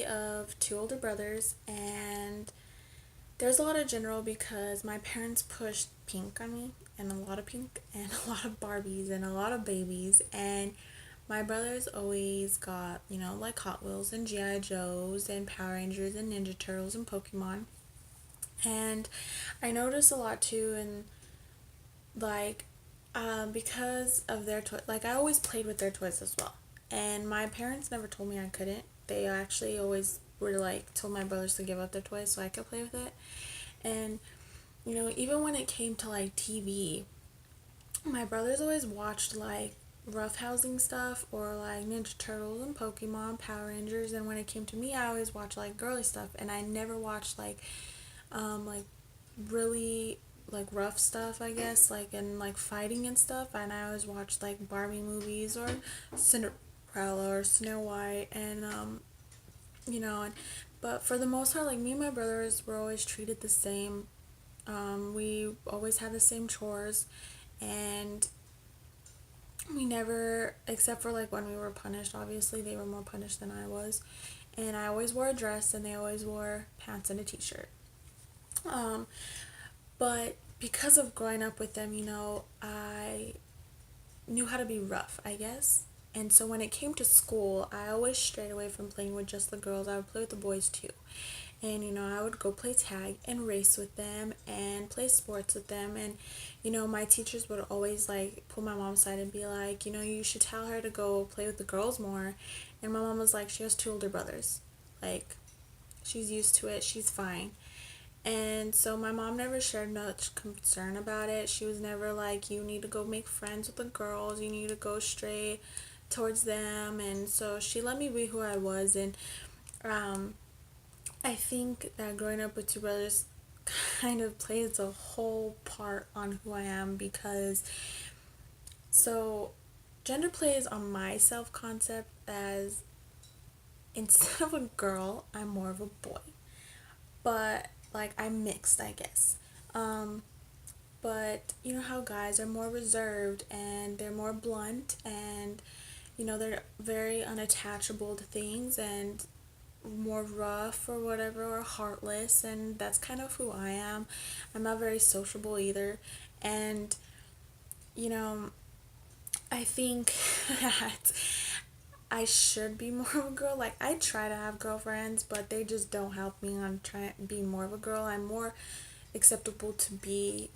baby of two older brothers, and there's a lot of general because my parents pushed pink on me, and a lot of pink, and a lot of Barbies, and a lot of babies, and my brothers always got, like Hot Wheels and G.I. Joes and Power Rangers and Ninja Turtles and Pokemon. And I noticed a lot too, and like, because of their toy, like I always played with their toys as well. And my parents never told me I couldn't. They actually always were like told my brothers to give up their toys so I could play with it. And even when it came to like TV, my brothers always watched like rough housing stuff or like Ninja Turtles and Pokemon, Power Rangers, and when it came to me, I always watched like girly stuff, and I never watched like really like rough stuff, I guess, like and like fighting and stuff. And I always watched like Barbie movies or Cinderella or Snow White, and and but for the most part, like me and my brothers were always treated the same. We always had the same chores, and we never, except for like when we were punished, obviously they were more punished than I was. And I always wore a dress, and they always wore pants and a t-shirt. Um, but because of growing up with them, I knew how to be rough, I guess. And so when it came to school, I always strayed away from playing with just the girls. I would play with the boys too. And I would go play tag and race with them and play sports with them. And my teachers would always like pull my mom aside and be like, you should tell her to go play with the girls more. And my mom was like, she has two older brothers. Like, she's used to it, she's fine. And so my mom never shared much concern about it. She was never like, you need to go make friends with the girls, you need to go straight towards them. And so she let me be who I was. And um, I think that growing up with two brothers kind of plays a whole part on who I am, because so gender plays on my self concept as, instead of a girl, I'm more of a boy. But like I'm mixed, I guess. Um, but you know how guys are more reserved and they're more blunt, and they're very unattachable to things and more rough or whatever, or heartless, and that's kind of who I am. I'm not very sociable either. And you know I think that I should be more of a girl. Like, I try to have girlfriends, but they just don't help me on trying to be more of a girl. I'm more acceptable to be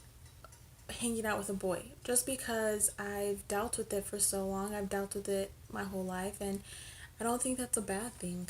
hanging out with a boy, just because I've dealt with it for so long. I've dealt with it my whole life, and I don't think that's a bad thing.